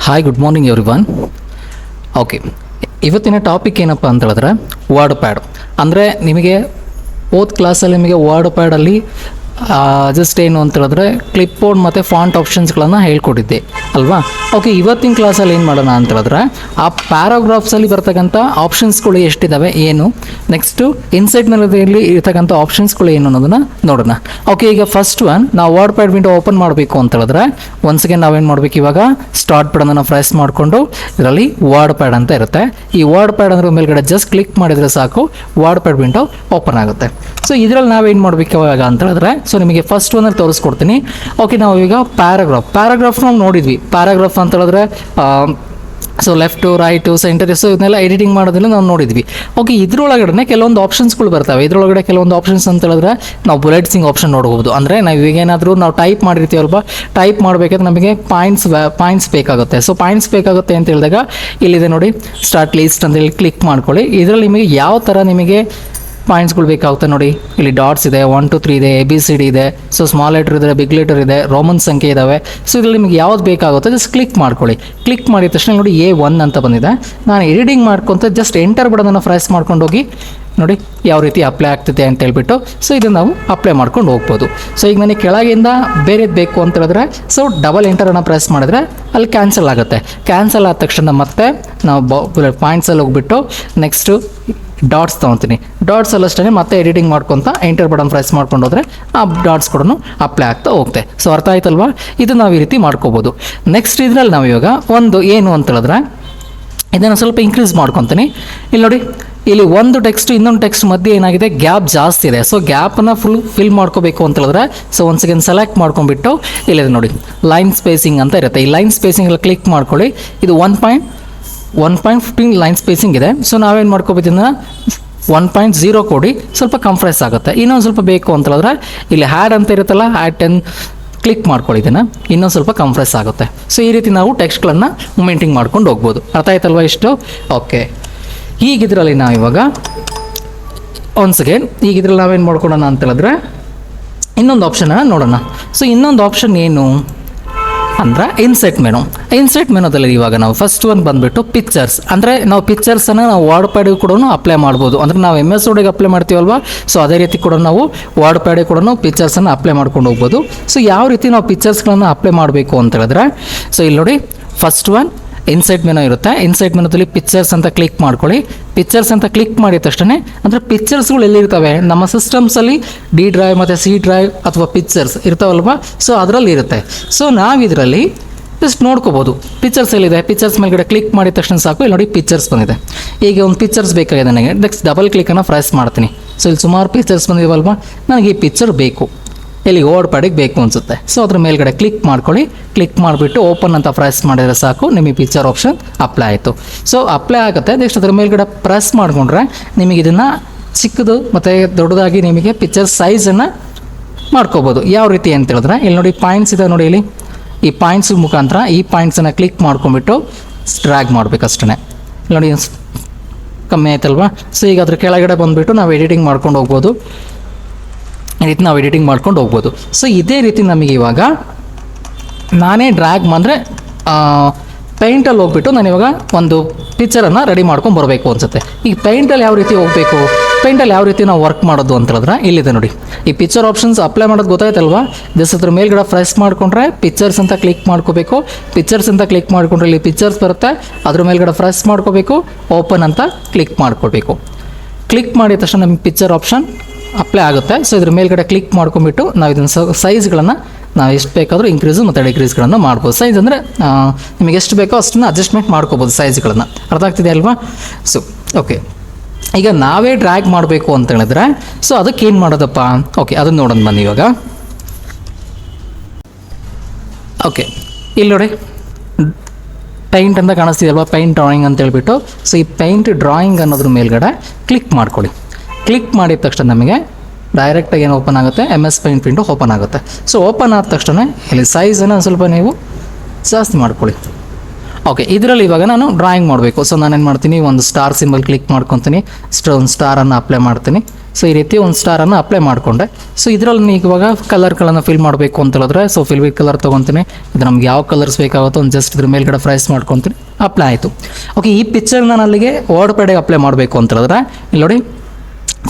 Hi good morning everyone. Okay, ಇವತ್ತಿನ topic ಏನಪ್ಪ ಅಂತ ಹೇಳಿದ್ರೆ ವರ್ಡ್ ಪ್ಯಾಡ್. ಅಂದರೆ ನಿಮಗೆ ಓದ್ ಕ್ಲಾಸಲ್ಲಿ ನಿಮಗೆ ವರ್ಡ್ ಪ್ಯಾಡಲ್ಲಿ ಜಸ್ಟ್ ಏನು ಅಂತ ಹೇಳಿದ್ರೆ ಕ್ಲಿಪ್ ಬೋರ್ಡ್ ಮತ್ತು ಫಾಂಟ್ ಆಪ್ಷನ್ಸ್ಗಳನ್ನು ಹೇಳ್ಕೊಟ್ಟಿದ್ದೆ ಅಲ್ವಾ. ಓಕೆ, ಇವತ್ತಿನ ಕ್ಲಾಸಲ್ಲಿ ಏನು ಮಾಡೋಣ ಅಂತ ಹೇಳಿದ್ರೆ ಆ ಪ್ಯಾರಾಗ್ರಾಫ್ಸಲ್ಲಿ ಬರ್ತಕ್ಕಂಥ ಆಪ್ಷನ್ಸ್ಗಳು ಎಷ್ಟಿದ್ದಾವೆ ಏನು, ನೆಕ್ಸ್ಟು ಇನ್ಸೈಡ್ ಮೆಲೋಡಿಯಲ್ಲಿ ಇರ್ತಕ್ಕಂಥ ಆಪ್ಷನ್ಸ್ಗಳು ಏನು ಅನ್ನೋದನ್ನು ನೋಡೋಣ. ಓಕೆ, ಈಗ ಫಸ್ಟ್ ಒನ್ ನಾವು ವರ್ಡ್ ಪ್ಯಾಡ್ ವಿಂಡೋ ಓಪನ್ ಮಾಡಬೇಕು ಅಂತ ಹೇಳಿದ್ರೆ ಒನ್ಸ್ಗೆ ನಾವೇನು ಮಾಡಬೇಕು, ಇವಾಗ ಸ್ಟಾರ್ಟ್ ಬಟನನ್ನು ಪ್ರೆಸ್ ಮಾಡಿಕೊಂಡು ಇದರಲ್ಲಿ ವರ್ಡ್ ಪ್ಯಾಡ್ ಅಂತ ಇರುತ್ತೆ. ಈ ವರ್ಡ್ ಪ್ಯಾಡ್ ಅಂದ್ರೆ ಮೇಲ್ಗಡೆ ಜಸ್ಟ್ ಕ್ಲಿಕ್ ಮಾಡಿದರೆ ಸಾಕು, ವರ್ಡ್ ಪ್ಯಾಡ್ ವಿಂಡೋ ಓಪನ್ ಆಗುತ್ತೆ. ಸೊ ಇದರಲ್ಲಿ ನಾವೇನು ಮಾಡಬೇಕು ಇವಾಗ ಅಂತ ಹೇಳಿದ್ರೆ, ಸೊ ನಿಮಗೆ ಫಸ್ಟ್ ಒಂದಲ್ಲಿ ತೋರಿಸ್ಕೊಡ್ತೀನಿ. ಓಕೆ, ನಾವು ಈಗ ಪ್ಯಾರಾಗ್ರಾಫ್ ನಾವು ನೋಡಿದ್ವಿ. ಪ್ಯಾರಾಗ್ರಾಫ್ ಅಂತ ಹೇಳಿದ್ರೆ so left right centre, so ಇದನ್ನೆಲ್ಲ ಎಡಿಟಿಂಗ್ ಮಾಡೋದನ್ನ ನಾವು ನೋಡಿದ್ವಿ. ಓಕೆ, ಇದ್ರೊಳಗಡೆ ಕೆಲವೊಂದು ಆಪ್ಷನ್ಸ್ಗಳು ಬರ್ತವೆ. ಇದರೊಳಗಡೆ ಕೆಲವೊಂದು ಆಪ್ಷನ್ಸ್ ಅಂತ ಹೇಳಿದ್ರೆ ನಾವು ಬುಲೆಟ್ಸಿಂಗ್ ಆಪ್ಷನ್ ನೋಡ್ಬೋದು. ಅಂದರೆ ನಾವು ಈಗೇನಾದರೂ ನಾವು ಟೈಪ್ ಮಾಡಿರ್ತೀವಲ್ವ, ಟೈಪ್ ಮಾಡಬೇಕಾದ್ರೆ ನಮಗೆ ಪಾಯಿಂಟ್ಸ್ ಬೇಕಾಗುತ್ತೆ. ಸೊ ಪಾಯಿಂಟ್ಸ್ ಬೇಕಾಗುತ್ತೆ ಅಂತ ಹೇಳಿದಾಗ ಇಲ್ಲಿದೆ ನೋಡಿ, ಸ್ಟಾರ್ಟ್ ಲೀಸ್ಟ್ ಅಂತೇಳಿ ಕ್ಲಿಕ್ ಮಾಡ್ಕೊಳ್ಳಿ. ಇದರಲ್ಲಿ ನಿಮಗೆ ಯಾವ ಥರ ನಿಮಗೆ ಪಾಯಿಂಟ್ಸ್ಗಳು ಬೇಕಾಗುತ್ತೆ ನೋಡಿ. ಇಲ್ಲಿ ಡಾಟ್ಸ್ ಇದೆ, 1 2 3 ಇದೆ, ABCD ಇದೆ, ಸೊ ಸ್ಮಾಲ್ ಲೆಟರ್ ಇದೆ, ಬಿಗ್ ಲೆಟರ್ ಇದೆ, ರೋಮನ್ ಸಂಖ್ಯೆ ಇದ್ದಾವೆ. ಸೊ ಇದರಲ್ಲಿ ನಿಮಗೆ ಯಾವ್ದು ಬೇಕಾಗುತ್ತೆ ಜಸ್ಟ್ ಕ್ಲಿಕ್ ಮಾಡ್ಕೊಳ್ಳಿ. ಕ್ಲಿಕ್ ಮಾಡಿದ ತಕ್ಷಣ ನೋಡಿ A1 ಅಂತ ಬಂದಿದೆ. ನಾನು ಎಡಿಟಿಂಗ್ ಮಾಡ್ಕೊತ ಜಸ್ಟ್ ಎಂಟರ್ ಬಟನನ್ನು ಪ್ರೆಸ್ ಮಾಡ್ಕೊಂಡು ಹೋಗಿ ನೋಡಿ ಯಾವ ರೀತಿ ಅಪ್ಲೈ ಆಗ್ತಿದೆ ಅಂತ ಹೇಳ್ಬಿಟ್ಟು, ಸೊ ಇದನ್ನು ನಾವು ಅಪ್ಲೈ ಮಾಡ್ಕೊಂಡು ಹೋಗ್ಬೋದು. ಸೊ ಈಗ ನನಗೆ ಕೆಳಗಿಂದ ಬೇರೆದು ಬೇಕು ಅಂತ ಹೇಳಿದ್ರೆ ಸೊ ಡಬಲ್ ಎಂಟರನ್ನು ಪ್ರೆಸ್ ಮಾಡಿದ್ರೆ ಅಲ್ಲಿ ಕ್ಯಾನ್ಸಲ್ ಆಗುತ್ತೆ. ಕ್ಯಾನ್ಸಲ್ ಆದ ತಕ್ಷಣ ಮತ್ತೆ ನಾವು ಪಾಯಿಂಟ್ಸಲ್ಲಿ ಹೋಗ್ಬಿಟ್ಟು ನೆಕ್ಸ್ಟು ಡಾಟ್ಸ್ ತೊಗೊತೀನಿ. ಡಾಟ್ಸ್ ಅಲ್ಲಷ್ಟೇ ಮತ್ತೆ ಎಡಿಟಿಂಗ್ ಮಾಡ್ಕೊತ ಎಂಟರ್ ಬಟನ್ ಪ್ರೆಸ್ ಮಾಡ್ಕೊಂಡು ಹೋದರೆ ಆ ಡಾಟ್ಸ್ ಕೂಡ ಅಪ್ಲೈ ಆಗ್ತಾ ಹೋಗುತ್ತೆ. ಸೊ ಅರ್ಥ ಆಯ್ತಲ್ವಾ? ಇದು ನಾವು ಈ ರೀತಿ ಮಾಡ್ಕೋಬೋದು. ನೆಕ್ಸ್ಟ್ ಇದರಲ್ಲಿ ನಾವು ಇವಾಗ ಒಂದು ಏನು ಅಂತ ಹೇಳಿದ್ರೆ ಇದನ್ನು ಸ್ವಲ್ಪ ಇನ್ಕ್ರೀಸ್ ಮಾಡ್ಕೊತೀನಿ. ಇಲ್ಲಿ ನೋಡಿ, ಇಲ್ಲಿ ಒಂದು ಟೆಕ್ಸ್ಟ್ ಇನ್ನೊಂದು ಟೆಕ್ಸ್ಟ್ ಮಧ್ಯೆ ಏನಾಗಿದೆ, ಗ್ಯಾಪ್ ಜಾಸ್ತಿ ಇದೆ. ಸೊ ಗ್ಯಾಪನ್ನು ಫಿಲ್ ಮಾಡ್ಕೋಬೇಕು ಅಂತ ಹೇಳಿದ್ರೆ ಸೊ ಒನ್ಸ್ ಅಗೇನ್ ಸೆಲೆಕ್ಟ್ ಮಾಡ್ಕೊಂಡ್ಬಿಟ್ಟು ಇಲ್ಲಿದೆ ನೋಡಿ ಲೈನ್ ಸ್ಪೇಸಿಂಗ್ ಅಂತ ಇರುತ್ತೆ. ಈ ಲೈನ್ ಸ್ಪೇಸಿಂಗ್ ಕ್ಲಿಕ್ ಮಾಡ್ಕೊಳ್ಳಿ. ಇದು 1.15 ಲೈನ್ ಸ್ಪೇಸಿಂಗ್ ಇದೆ. ಸೊ ನಾವೇನು ಮಾಡ್ಕೋಬೇಕು, 1.0 ಕೊಡಿ, ಸ್ವಲ್ಪ ಕಂಪ್ರೆಸ್ ಆಗುತ್ತೆ. ಇನ್ನೊಂದು ಸ್ವಲ್ಪ ಬೇಕು ಅಂತ ಹೇಳಿದ್ರೆ ಇಲ್ಲಿ ಹ್ಯಾಡ್ ಅಂತ ಇರುತ್ತಲ್ಲ, ಹ್ಯಾಡ್ 10 ಕ್ಲಿಕ್ ಮಾಡ್ಕೊಳ್ಳಿ. ಇದನ್ನು ಇನ್ನೊಂದು ಸ್ವಲ್ಪ ಕಂಪ್ರೆಸ್ ಆಗುತ್ತೆ. ಸೊ ಈ ರೀತಿ ನಾವು ಟೆಕ್ಸ್ಟ್ಗಳನ್ನು ಮೂಮೆಂಟಿಂಗ್ ಮಾಡ್ಕೊಂಡು ಹೋಗ್ಬೋದು. ಅರ್ಥ ಆಯ್ತಲ್ವ ಇಷ್ಟು? ಓಕೆ, ಈಗಿದ್ರಲ್ಲಿ ನಾವು ಇವಾಗ ಒನ್ಸ್ ಅಗೇನ್ ಈಗಿದ್ರಲ್ಲಿ ನಾವೇನು ಮಾಡ್ಕೊಳ್ಳೋಣ ಅಂತ ಹೇಳಿದ್ರೆ ಇನ್ನೊಂದು ಆಪ್ಷನ್ನ ನೋಡೋಣ. ಸೊ ಇನ್ನೊಂದು ಆಪ್ಷನ್ ಏನು ಅಂದರೆ ಇನ್ಸೆಟ್ ಮೆನುದಲ್ಲಿ ಇವಾಗ ನಾವು ಫಸ್ಟ್ ಒಂದು ಬಂದುಬಿಟ್ಟು ಪಿಕ್ಚರ್ಸ್. ಅಂದರೆ ನಾವು ಪಿಕ್ಚರ್ಸನ್ನು ನಾವು ವರ್ಡ್ ಪ್ಯಾಡಿಗೆ ಕೂಡ ಅಪ್ಲೈ ಮಾಡ್ಬೋದು. ಅಂದರೆ ನಾವು MS Wordಗೆ ಅಪ್ಲೈ ಮಾಡ್ತೀವಲ್ವ, ಸೊ ಅದೇ ರೀತಿ ಕೂಡ ನಾವು ವರ್ಡ್ ಪ್ಯಾಡಿಗೆ ಕೂಡ ಪಿಕ್ಚರ್ಸನ್ನು ಅಪ್ಲೈ ಮಾಡ್ಕೊಂಡು ಹೋಗ್ಬೋದು. ಸೊ ಯಾವ ರೀತಿ ನಾವು ಪಿಕ್ಚರ್ಸ್ಗಳನ್ನು ಅಪ್ಲೈ ಮಾಡಬೇಕು ಅಂತ ಹೇಳಿದ್ರೆ ಸೊ ಇಲ್ಲಿ ನೋಡಿ ಫಸ್ಟ್ ಒನ್ ಇನ್ಸೈಡ್ ಮೆನು ಇರುತ್ತೆ. ಇನ್ಸೈಡ್ ಮೆನುದಲ್ಲಿ ಪಿಕ್ಚರ್ಸ್ ಅಂತ ಕ್ಲಿಕ್ ಮಾಡ್ಕೊಳ್ಳಿ. ಪಿಕ್ಚರ್ಸ್ ಅಂತ ಕ್ಲಿಕ್ ಮಾಡಿದ ತಕ್ಷಣ ಅಂದರೆ ಪಿಕ್ಚರ್ಸ್ಗಳು ಎಲ್ಲಿರ್ತವೆ ನಮ್ಮ ಸಿಸ್ಟಮ್ಸಲ್ಲಿ D ಡ್ರೈವ್ ಮತ್ತು C ಡ್ರೈವ್ ಅಥವಾ ಪಿಕ್ಚರ್ಸ್ ಇರ್ತಾವಲ್ವ, ಸೊ ಅದರಲ್ಲಿ ಇರುತ್ತೆ. ಸೊ ನಾವು ಇದರಲ್ಲಿ ಜಸ್ಟ್ ನೋಡ್ಕೋಬೋದು ಪಿಕ್ಚರ್ಸ್ ಎಲ್ಲಿದೆ. ಪಿಕ್ಚರ್ಸ್ ಮೇಲ್ಗಡೆ ಕ್ಲಿಕ್ ಮಾಡಿದ ತಕ್ಷಣ ಸಾಕು, ಇಲ್ಲಿ ನೋಡಿ ಪಿಕ್ಚರ್ಸ್ ಬಂದಿದೆ. ಈಗ ಒಂದು ಪಿಕ್ಚರ್ಸ್ ಬೇಕಾಗಿದೆ ನನಗೆ, ನೆಕ್ಸ್ಟ್ ಡಬಲ್ ಕ್ಲಿಕ್ಕನ್ನು ಪ್ರೆಸ್ ಮಾಡ್ತೀನಿ. ಸೊ ಇಲ್ಲಿ ಸುಮಾರು ಪಿಕ್ಚರ್ಸ್ ಬಂದಿವಲ್ವ, ನನಗೆ ಈ ಪಿಕ್ಚರ್ ಬೇಕು, ಇಲ್ಲಿಗೆ ವರ್ಡ್ ಪ್ಯಾಡಿಗೆ ಬೇಕು ಅನಿಸುತ್ತೆ. ಸೊ ಅದ್ರ ಮೇಲ್ಗಡೆ ಕ್ಲಿಕ್ ಮಾಡ್ಕೊಳ್ಳಿ. ಕ್ಲಿಕ್ ಮಾಡಿಬಿಟ್ಟು ಓಪನ್ ಅಂತ ಪ್ರೆಸ್ ಮಾಡಿದರೆ ಸಾಕು, ನಿಮಗೆ ಪಿಕ್ಚರ್ ಆಪ್ಷನ್ ಅಪ್ಲೈ ಆಯಿತು. ಸೊ ಅಪ್ಲೈ ಆಗುತ್ತೆ. ನೆಕ್ಸ್ಟ್ ಅದ್ರ ಮೇಲ್ಗಡೆ ಪ್ರೆಸ್ ಮಾಡಿಕೊಂಡ್ರೆ ನಿಮಗೆ ಇದನ್ನು ಚಿಕ್ಕದು ಮತ್ತು ದೊಡ್ಡದಾಗಿ ನಿಮಗೆ ಪಿಕ್ಚರ್ ಸೈಜನ್ನು ಮಾಡ್ಕೋಬೋದು. ಯಾವ ರೀತಿ ಅಂತ ಹೇಳಿದ್ರೆ ಇಲ್ಲಿ ನೋಡಿ ಪಾಯಿಂಟ್ಸ್ ಇದೆ ನೋಡಿ, ಇಲ್ಲಿ ಈ ಪಾಯಿಂಟ್ಸ್ ಮುಖಾಂತರ ಈ ಪಾಯಿಂಟ್ಸನ್ನು ಕ್ಲಿಕ್ ಮಾಡ್ಕೊಂಬಿಟ್ಟು ಡ್ರ್ಯಾಗ್ ಮಾಡಬೇಕಷ್ಟೇ. ನೋಡಿ ಕಮ್ಮಿ ಆಯ್ತಲ್ವಾ? ಸೊ ಈಗ ಅದ್ರ ಕೆಳಗಡೆ ಬಂದುಬಿಟ್ಟು ನಾವು ಎಡಿಟಿಂಗ್ ಮಾಡ್ಕೊಂಡು ಹೋಗ್ಬೋದು. ಈ ರೀತಿ ನಾವು ಎಡಿಟಿಂಗ್ ಮಾಡ್ಕೊಂಡು ಹೋಗ್ಬೋದು. ಸೊ ಇದೇ ರೀತಿ ನಮಗೆ ಇವಾಗ ನಾನೇ ಡ್ರ್ಯಾಗ್ ಅಂದರೆ ಪೇಂಟಲ್ಲಿ ಹೋಗ್ಬಿಟ್ಟು ನಾನು ಇವಾಗ ಒಂದು ಪಿಕ್ಚರನ್ನು ರೆಡಿ ಮಾಡ್ಕೊಂಡು ಬರಬೇಕು ಅನಿಸುತ್ತೆ. ಈಗ ಪೇಂಟಲ್ಲಿ ಯಾವ ರೀತಿ ಹೋಗಬೇಕು, ಪೇಂಟಲ್ಲಿ ಯಾವ ರೀತಿ ನಾವು ವರ್ಕ್ ಮಾಡೋದು ಅಂತ ಹೇಳಿದ್ರೆ ಇಲ್ಲಿದೆ ನೋಡಿ, ಈ ಪಿಕ್ಚರ್ ಆಪ್ಷನ್ಸ್ ಅಪ್ಲೈ ಮಾಡೋದು ಗೊತ್ತಾಯ್ತಲ್ವಾ. ಜಸ್ಟ್ ಅದ್ರ ಮೇಲ್ಗಡೆ ಪ್ರೆಸ್ ಮಾಡಿಕೊಂಡ್ರೆ ಪಿಕ್ಚರ್ಸ್ ಅಂತ ಕ್ಲಿಕ್ ಮಾಡ್ಕೋಬೇಕು. ಪಿಕ್ಚರ್ಸ್ ಅಂತ ಕ್ಲಿಕ್ ಮಾಡಿಕೊಂಡ್ರೆ ಇಲ್ಲಿ ಪಿಕ್ಚರ್ಸ್ ಬರುತ್ತೆ. ಅದ್ರ ಮೇಲ್ಗಡೆ ಪ್ರೆಸ್ ಮಾಡ್ಕೋಬೇಕು, ಓಪನ್ ಅಂತ ಕ್ಲಿಕ್ ಮಾಡ್ಕೋಬೇಕು. ಕ್ಲಿಕ್ ಮಾಡಿದ ತಕ್ಷಣ ನಮಗೆ ಪಿಕ್ಚರ್ ಆಪ್ಷನ್ ಅಪ್ಲೈ ಆಗುತ್ತೆ. ಸೊ ಇದ್ರ ಮೇಲ್ಗಡೆ ಕ್ಲಿಕ್ ಮಾಡ್ಕೊಂಬಿಟ್ಟು ನಾವು ಇದನ್ನು ಸೈಜ್ಗಳನ್ನು ನಾವು ಎಷ್ಟು ಬೇಕಾದರೂ ಇನ್ಕ್ರೀಸು ಮತ್ತು ಡಿಕ್ರೀಸ್ಗಳನ್ನು ಮಾಡ್ಬೋದು. ಸೈಜ್ ಅಂದರೆ ನಿಮಗೆ ಎಷ್ಟು ಬೇಕೋ ಅಷ್ಟನ್ನು ಅಡ್ಜಸ್ಟ್ಮೆಂಟ್ ಮಾಡ್ಕೋಬೋದು ಸೈಜ್ಗಳನ್ನು. ಅರ್ಥ ಆಗ್ತಿದೆ ಅಲ್ವಾ? ಸೊ ಓಕೆ, ಈಗ ನಾವೇ ಡ್ರ್ಯಾಗ್ ಮಾಡಬೇಕು ಅಂತ ಹೇಳಿದ್ರೆ ಸೊ ಅದಕ್ಕೆ ಏನು ಮಾಡೋದಪ್ಪ? ಓಕೆ, ಅದನ್ನು ನೋಡೋಣ ಬನ್ನಿ ಇವಾಗ. ಓಕೆ, ಇಲ್ಲಿ ನೋಡಿ ಪೇಂಟ್ ಅಂತ ಕಾಣಿಸ್ತಿದಲ್ವಾ, ಪೇಂಟ್ ಡ್ರಾಯಿಂಗ್ ಅಂತ ಹೇಳ್ಬಿಟ್ಟು. ಸೊ ಈ ಪೇಂಟ್ ಡ್ರಾಯಿಂಗ್ ಅನ್ನೋದ್ರ ಮೇಲ್ಗಡೆ ಕ್ಲಿಕ್ ಮಾಡ್ಕೊಳ್ಳಿ. ಕ್ಲಿಕ್ ಮಾಡಿದ ತಕ್ಷಣ ನಮಗೆ ಡೈರೆಕ್ಟಾಗಿ ಏನು ಓಪನ್ ಆಗುತ್ತೆ, MS Paint ವಿಂಡೋ ಓಪನ್ ಆಗುತ್ತೆ. ಸೊ ಓಪನ್ ಆದ ತಕ್ಷಣ ಇಲ್ಲಿ ಸೈಜನ್ನು ಸ್ವಲ್ಪ ನೀವು ಜಾಸ್ತಿ ಮಾಡ್ಕೊಳ್ಳಿ. ಓಕೆ, ಇದರಲ್ಲಿ ಇವಾಗ ನಾನು ಡ್ರಾಯಿಂಗ್ ಮಾಡಬೇಕು. ಸೊ ನಾನೇನು ಮಾಡ್ತೀನಿ, ಒಂದು ಸ್ಟಾರ್ ಸಿಂಬಲ್ ಕ್ಲಿಕ್ ಮಾಡ್ಕೊತೀನಿ, ಒಂದು ಸ್ಟಾರನ್ನು ಅಪ್ಲೈ ಮಾಡ್ತೀನಿ. ಸೊ ಈ ರೀತಿ ಒಂದು ಸ್ಟಾರನ್ನು ಅಪ್ಲೈ ಮಾಡಿಕೊಂಡೆ. ಸೊ ಇದರಲ್ಲಿ ಇವಾಗ ಕಲರ್ಗಳನ್ನು ಫಿಲ್ ಮಾಡಬೇಕು ಅಂತ ಹೇಳಿದ್ರೆ ಸೊ ಫಿಲ್ ವಿತ್ ಕಲರ್ ತೊಗೊತೀನಿ. ಇದು ನಮ್ಗೆ ಯಾವ ಕಲರ್ಸ್ ಬೇಕಾಗುತ್ತೋ ಒಂದು ಜಸ್ಟ್ ಇದ್ರ ಮೇಲ್ಗಡೆ ಪ್ರೈಸ್ ಮಾಡ್ಕೊತೀನಿ, ಅಪ್ಲೈ ಆಯಿತು. ಓಕೆ, ಈ ಪಿಕ್ಚರ್ನ ನಾನು ಅಲ್ಲಿಗೆ ವರ್ಡ್ ಪ್ಯಾಡಿಗೆ ಅಪ್ಲೈ ಮಾಡಬೇಕು ಅಂತ ಹೇಳಿದ್ರೆ ಇಲ್ಲಿ ನೋಡಿ,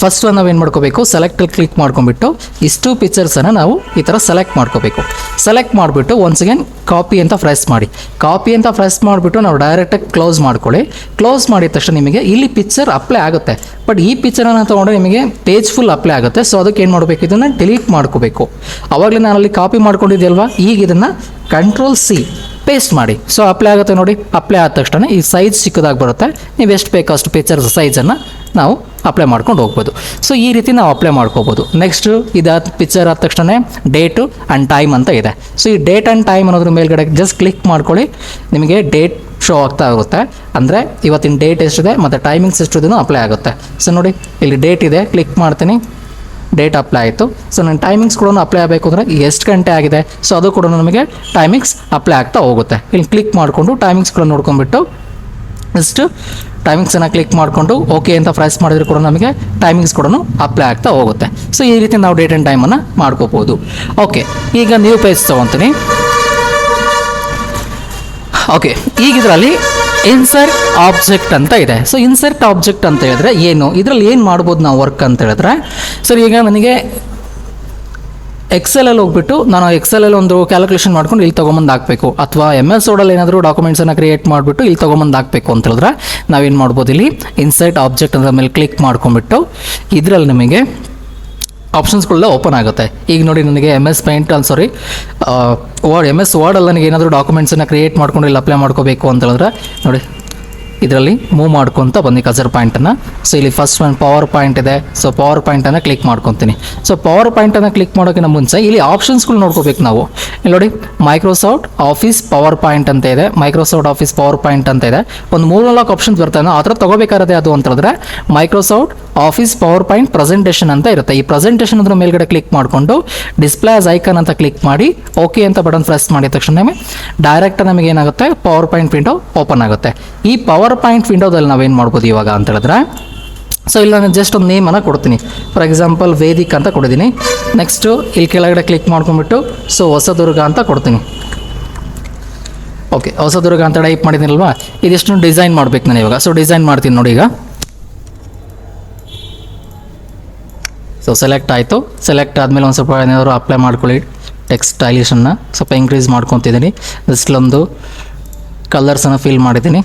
ಫಸ್ಟ್ ನಾವೇನು ಮಾಡ್ಕೋಬೇಕು, ಸೆಲೆಕ್ಟಲ್ಲಿ ಕ್ಲಿಕ್ ಮಾಡ್ಕೊಂಡ್ಬಿಟ್ಟು ಇಷ್ಟು ಪಿಕ್ಚರ್ಸನ್ನು ನಾವು ಈ ಥರ ಸೆಲೆಕ್ಟ್ ಮಾಡ್ಕೋಬೇಕು. ಸೆಲೆಕ್ಟ್ ಮಾಡಿಬಿಟ್ಟು ಒನ್ಸ್ ಅಗೇನ್ ಕಾಪಿ ಅಂತ ಪ್ರೆಸ್ ಮಾಡಿ. ಕಾಪಿ ಅಂತ ಪ್ರೆಸ್ ಮಾಡಿಬಿಟ್ಟು ನಾವು ಡೈರೆಕ್ಟಾಗಿ ಕ್ಲೋಸ್ ಮಾಡ್ಕೊಳ್ಳಿ. ಕ್ಲೋಸ್ ಮಾಡಿದ ತಕ್ಷಣ ನಿಮಗೆ ಇಲ್ಲಿ ಪಿಕ್ಚರ್ ಅಪ್ಲೈ ಆಗುತ್ತೆ. ಬಟ್ ಈ ಪಿಕ್ಚರನ್ನು ತೊಗೊಂಡ್ರೆ ನಿಮಗೆ ಪೇಜ್ ಫುಲ್ ಅಪ್ಲೈ ಆಗುತ್ತೆ. ಸೊ ಅದಕ್ಕೆ ಏನು ಮಾಡಬೇಕು, ಇದನ್ನು ಡಿಲೀಟ್ ಮಾಡ್ಕೋಬೇಕು. ಆವಾಗಲೇ ನಾನು ಅಲ್ಲಿ ಕಾಪಿ ಮಾಡ್ಕೊಂಡಿದ್ದೆ, ಈಗ ಇದನ್ನು Ctrl+C ಪೇಸ್ಟ್ ಮಾಡಿ. ಸೊ ಅಪ್ಲೈ ಆಗುತ್ತೆ ನೋಡಿ. ಅಪ್ಲೈ ಆದ ತಕ್ಷಣ ಈ ಸೈಜ್ ಚಿಕ್ಕದಾಗಿ ಬರುತ್ತೆ. ನೀವು ಎಷ್ಟು ಬೇಕೋ ಅಷ್ಟು ಪಿಕ್ಚರ್ಸ್ ಸೈಜನ್ನು ನಾವು ಅಪ್ಲೈ ಮಾಡ್ಕೊಂಡು ಹೋಗ್ಬೋದು. ಸೊ ಈ ರೀತಿ ನಾವು ಅಪ್ಲೈ ಮಾಡ್ಕೋಬೋದು. ನೆಕ್ಸ್ಟು ಇದಾದ ಪಿಕ್ಚರ್ ಆದ ತಕ್ಷಣ ಡೇಟು ಆ್ಯಂಡ್ ಟೈಮ್ ಅಂತ ಇದೆ. ಸೊ ಈ ಡೇಟ್ ಆ್ಯಂಡ್ ಟೈಮ್ ಅನ್ನೋದ್ರ ಮೇಲ್ಗಡೆ ಜಸ್ಟ್ ಕ್ಲಿಕ್ ಮಾಡ್ಕೊಳ್ಳಿ. ನಿಮಗೆ ಡೇಟ್ ಶೋ ಆಗ್ತಾ ಇರುತ್ತೆ. ಅಂದರೆ ಇವತ್ತಿನ ಡೇಟ್ ಎಷ್ಟಿದೆ ಮತ್ತು ಟೈಮಿಂಗ್ಸ್ ಎಷ್ಟಿದೆಯೋ ಅಪ್ಲೈ ಆಗುತ್ತೆ. ಸೊ ನೋಡಿ ಇಲ್ಲಿ ಡೇಟ್ ಇದೆ, ಕ್ಲಿಕ್ ಮಾಡ್ತೀನಿ, ಡೇಟ್ ಅಪ್ಲೈ ಆಯಿತು. ಸೊ ನನ್ನ ಟೈಮಿಂಗ್ಸ್ ಕೂಡ ಅಪ್ಲೈ ಆಗಬೇಕು ಅಂದರೆ ಎಷ್ಟು ಗಂಟೆ ಆಗಿದೆ, ಸೊ ಅದು ಕೂಡ ನಮಗೆ ಟೈಮಿಂಗ್ಸ್ ಅಪ್ಲೈ ಆಗ್ತಾ ಹೋಗುತ್ತೆ. ಇಲ್ಲಿ ಕ್ಲಿಕ್ ಮಾಡಿಕೊಂಡು ಟೈಮಿಂಗ್ಸ್ ಕೂಡ ನೋಡ್ಕೊಂಡ್ಬಿಟ್ಟು ನೆಕ್ಸ್ಟ್ ಟೈಮಿಂಗ್ಸನ್ನು ಕ್ಲಿಕ್ ಮಾಡಿಕೊಂಡು ಓಕೆ ಅಂತ ಪ್ರೆಸ್ ಮಾಡಿದ್ರು ಕೂಡ ನಮಗೆ ಟೈಮಿಂಗ್ಸ್ ಕೂಡ ಅಪ್ಲೈ ಆಗ್ತಾ ಹೋಗುತ್ತೆ. ಸೊ ಈ ರೀತಿ ನಾವು ಡೇಟ್ ಆ್ಯಂಡ್ ಟೈಮನ್ನು ಮಾಡ್ಕೋಬೋದು. ಓಕೆ, ಈಗ ನ್ಯೂ ಪೇಜ್ ತೊಗೊತೀನಿ. ಓಕೆ, ಈಗ ಇದರಲ್ಲಿ ಇನ್ಸರ್ಟ್ ಆಬ್ಜೆಕ್ಟ್ ಅಂತ ಇದೆ. ಸೊ ಇನ್ಸರ್ಟ್ ಆಬ್ಜೆಕ್ಟ್ ಅಂತ ಹೇಳಿದ್ರೆ ಏನು, ಇದರಲ್ಲಿ ಏನು ಮಾಡ್ಬೋದು ನಾವು ವರ್ಕ್ ಅಂತ ಹೇಳಿದ್ರೆ, ಸರ್ ಈಗ ನನಗೆ ಎಕ್ಸೆಲಲ್ಲಿ ಹೋಗ್ಬಿಟ್ಟು ನಾನು ಎಕ್ಸೆಲಲ್ಲಿ ಒಂದು ಕ್ಯಾಲ್ಕುಲೇಷನ್ ಮಾಡ್ಕೊಂಡು ಇಲ್ಲಿ ತೊಗೊಂಬಂದು ಹಾಕಬೇಕು, ಅಥವಾ MS Wordಲ್ಲಿ ಏನಾದರೂ ಡಾಕ್ಯುಮೆಂಟ್ಸನ್ನು ಕ್ರಿಯೇಟ್ ಮಾಡಿಬಿಟ್ಟು ಇಲ್ಲಿ ತೊಗೊಂಬಂದು ಹಾಕಬೇಕು ಅಂತ ಹೇಳಿದ್ರೆ ನಾವೇನು ಮಾಡ್ಬೋದು, ಇಲ್ಲಿ ಇನ್ಸರ್ಟ್ ಆಬ್ಜೆಕ್ಟ್ ಅಂತ ಮೇಲೆ ಕ್ಲಿಕ್ ಮಾಡ್ಕೊಂಡ್ಬಿಟ್ಟು ಇದರಲ್ಲಿ ನಿಮಗೆ ಆಪ್ಷನ್ಸ್ಗಳೆಲ್ಲ ಓಪನ್ ಆಗುತ್ತೆ. ಈಗ ನೋಡಿ ನನಗೆ MS ವರ್ಡಲ್ಲಿ ನನಗೆ ಏನಾದರೂ ಡಾಕ್ಯುಮೆಂಟ್ಸನ್ನು ಕ್ರಿಯೇಟ್ ಮಾಡ್ಕೊಂಡು ಇಲ್ಲಿ ಅಪ್ಲೈ ಮಾಡ್ಕೋಬೇಕು ಅಂತ ಹೇಳಿದ್ರೆ ನೋಡಿ ಇದರಲ್ಲಿ ಮೂವ್ ಮಾಡ್ಕೊತ ಬನ್ನಿ ಕರ್ಸರ್ ಪಾಯಿಂಟನ್ನು. ಸೊ ಇಲ್ಲಿ ಫಸ್ಟ್ ಒಂದು ಪವರ್ ಪಾಯಿಂಟ್ ಇದೆ. ಸೊ ಪವರ್ ಪಾಯಿಂಟನ್ನು ಕ್ಲಿಕ್ ಮಾಡ್ಕೊತೀನಿ. ಸೊ ಪವರ್ ಪಾಯಿಂಟನ್ನು ಕ್ಲಿಕ್ ಮಾಡೋಕ್ಕಿಂತ ಮುಂಚೆ ಇಲ್ಲಿ ಆಪ್ಷನ್ಸ್ಗಳು ನೋಡ್ಕೋಬೇಕು ನಾವು. ಇಲ್ಲಿ ನೋಡಿ ಮೈಕ್ರೋಸಾಫ್ಟ್ ಆಫೀಸ್ ಪವರ್ ಪಾಯಿಂಟ್ ಅಂತ ಇದೆ, ಮೈಕ್ರೋಸಾಫ್ಟ್ ಆಫೀಸ್ ಪವರ್ ಪಾಯಿಂಟ್ ಅಂತ ಇದೆ. ಒಂದು 3-4 ಆಪ್ಷನ್ಸ್ ಬರ್ತಾವೆ. ಆ ಥರ ತೊಗೋಬೇಕಾರದೆ ಅದು ಅಂತ ಹೇಳಿದ್ರೆ Microsoft office power point presentation ಅಂತ ಇರುತ್ತೆ. ಈ ಪ್ರೆಸೆಂಟೇಷನ್ ಅದ್ರ ಮೇಲ್ಗಡೆ ಕ್ಲಿಕ್ ಮಾಡಿಕೊಂಡು ಡಿಸ್ಪ್ಲೇ ಆಸ್ ಐಕಾನ್ ಅಂತ ಕ್ಲಿಕ್ ಮಾಡಿ ಓಕೆ ಅಂತ ಬಟನ್ ಪ್ರೆಸ್ ಮಾಡಿದ ತಕ್ಷಣ ಡೈರೆಕ್ಟ್ ನಮಗೆ ಏನಾಗುತ್ತೆ, ಪವರ್ ಪಾಯಿಂಟ್ ವಿಂಡೋ ಓಪನ್ ಆಗುತ್ತೆ. ಈ ಪವರ್ ಪಾಯಿಂಟ್ ವಿಂಡೋದಲ್ಲಿ ನಾವೇನು ಮಾಡ್ಬೋದು ಇವಾಗ ಅಂತ ಹೇಳಿದ್ರೆ, ಸೊ ಇಲ್ಲಿ ನಾನು ಜಸ್ಟ್ ಒಂದು ನೇಮನ್ನು ಕೊಡ್ತೀನಿ. ಫಾರ್ ಎಕ್ಸಾಂಪಲ್ ವೇದಿಕ್ ಅಂತ ಕೊಡಿದ್ದೀನಿ. ನೆಕ್ಸ್ಟು ಇಲ್ಲಿ ಕೆಳಗಡೆ ಕ್ಲಿಕ್ ಮಾಡ್ಕೊಂಡ್ಬಿಟ್ಟು ಸೊ ಹೊಸದುರ್ಗ ಅಂತ ಕೊಡ್ತೀನಿ. ಓಕೆ, ಹೊಸದುರ್ಗ ಅಂತ ಟೈಪ್ ಮಾಡಿದ್ದೀನಲ್ವಾ, ಇದಿಷ್ಟು ಡಿಸೈನ್ ಮಾಡ್ಬೇಕು ನಾನು ಇವಾಗ. ಸೊ ಡಿಸೈನ್ ಮಾಡ್ತೀನಿ ನೋಡಿ ಈಗ. ಸೊ ಸೆಲೆಕ್ಟ್ ಆಯಿತು. ಸೆಲೆಕ್ಟ್ ಆದಮೇಲೆ ಒಂದು ಸ್ವಲ್ಪ ಏನಾದರೂ ಅಪ್ಲೈ ಮಾಡ್ಕೊಳ್ಳಿ. ಟೆಕ್ಸ್ಟ್ ಸ್ಟೈಲಿಶನ್ನು ಸ್ವಲ್ಪ ಇನ್ಕ್ರೀಸ್ ಮಾಡ್ಕೊತಿದ್ದೀನಿ. ಜಸ್ಟ್ಲೊಂದು ಕಲರ್ಸನ್ನು ಫಿಲ್ ಮಾಡಿದ್ದೀನಿ.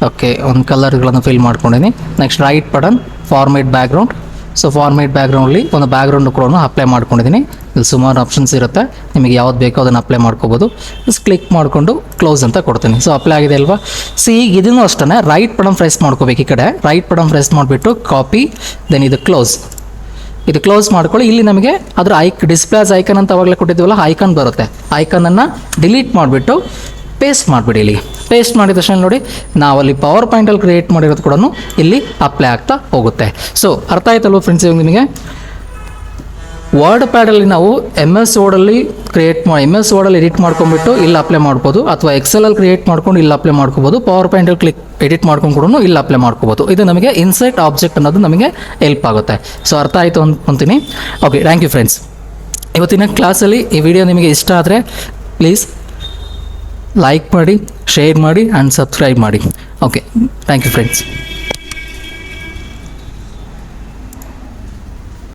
ಓಕೆ, ಒಂದು ಕಲರ್ಗಳನ್ನು ಫಿಲ್ ಮಾಡ್ಕೊಂಡಿದ್ದೀನಿ. Next right button format background. So format ಬ್ಯಾಕ್ಗ್ರೌಂಡಲ್ಲಿ ಒಂದು ಬ್ಯಾಕ್ಗ್ರೌಂಡ್ ಕೂಡ ಅಪ್ಲೈ ಮಾಡ್ಕೊಂಡಿದ್ದೀನಿ. ಇಲ್ಲಿ ಸುಮಾರು ಆಪ್ಷನ್ಸ್ ಇರುತ್ತೆ, ನಿಮಗೆ ಯಾವ್ದು ಬೇಕೋ ಅದನ್ನು ಅಪ್ಲೈ ಮಾಡ್ಕೋಬೋದು. ಜಸ್ಟ್ ಕ್ಲಿಕ್ ಮಾಡಿಕೊಂಡು ಕ್ಲೋಸ್ ಅಂತ ಕೊಡ್ತೀನಿ. ಸೊ ಅಪ್ಲೈ ಆಗಿದೆ ಅಲ್ವಾ. ಸಿ ಈಗ ಇದನ್ನು ಅಷ್ಟೇ ರೈಟ್ ಬಟನ್ ಪ್ರೆಸ್ ಮಾಡ್ಕೋಬೇಕು. ಈ ಕಡೆ ರೈಟ್ ಬಟನ್ ಪ್ರೆಸ್ ಮಾಡಿಬಿಟ್ಟು ಕಾಪಿ, ದೆನ್ ಇದು ಕ್ಲೋಸ್. ಇದು ಕ್ಲೋಸ್ ಮಾಡ್ಕೊಳ್ಳಿ. ಇಲ್ಲಿ ನಮಗೆ ಅದರ ಡಿಸ್ಪ್ಲೇಸ್ ಐಕನ್ ಅಂತ ಅವಾಗಲೇ ಕೊಟ್ಟಿದ್ದೀವಲ್ಲ, ಐಕಾನ್ ಬರುತ್ತೆ. ಐಕನನ್ನು ಡಿಲೀಟ್ ಮಾಡಿಬಿಟ್ಟು ಪೇಸ್ಟ್ ಮಾಡಿಬಿಡಿ. ಇಲ್ಲಿ ಪೇಸ್ಟ್ ಮಾಡಿದ ತಕ್ಷಣ ನೋಡಿ ನಾವಲ್ಲಿ ಪವರ್ ಪಾಯಿಂಟಲ್ಲಿ ಕ್ರಿಯೇಟ್ ಮಾಡಿರೋದು ಕೂಡ ಇಲ್ಲಿ ಅಪ್ಲೈ ಆಗ್ತಾ ಹೋಗುತ್ತೆ. ಸೊ ಅರ್ಥ ಆಯ್ತಲ್ವ ಫ್ರೆಂಡ್ಸ್? ಇವಾಗ ನಿಮಗೆ ವರ್ಡ್ ಪ್ಯಾಡಲ್ಲಿ ನಾವು MS Wordಲ್ಲಿ MS Wordಲ್ಲಿ ಎಡಿಟ್ ಮಾಡ್ಕೊಂಡ್ಬಿಟ್ಟು ಇಲ್ಲಿ ಅಪ್ಲೈ ಮಾಡ್ಬೋದು, ಅಥವಾ ಎಕ್ಸೆಲಲ್ಲಿ ಕ್ರಿಯೇಟ್ ಮಾಡ್ಕೊಂಡು ಇಲ್ಲಿ ಅಪ್ಲೈ ಮಾಡ್ಕೋಬೋದು. ಪವರ್ ಪಾಯಿಂಟಲ್ಲಿ ಎಡಿಟ್ ಮಾಡ್ಕೊಂಡು ಕೂಡ ಇಲ್ಲಿ ಅಪ್ಲೈ ಮಾಡ್ಕೋಬೋದು. ಇದು ನಮಗೆ ಇನ್ಸರ್ಟ್ ಆಬ್ಜೆಕ್ಟ್ ಅನ್ನೋದು ನಮಗೆ ಹೆಲ್ಪ್ ಆಗುತ್ತೆ. ಸೊ ಅರ್ಥ ಆಯಿತು ಅಂತೀನಿ. Okay, thank you friends. ಇವತ್ತಿನ ಕ್ಲಾಸಲ್ಲಿ ಈ ವಿಡಿಯೋ ನಿಮಗೆ ಇಷ್ಟ ಆದರೆ ಪ್ಲೀಸ್ ಲೈಕ್ ಮಾಡಿ, ಶೇರ್ ಮಾಡಿ ಆ್ಯಂಡ್ ಸಬ್ಸ್ಕ್ರೈಬ್ ಮಾಡಿ. Okay, thank you friends.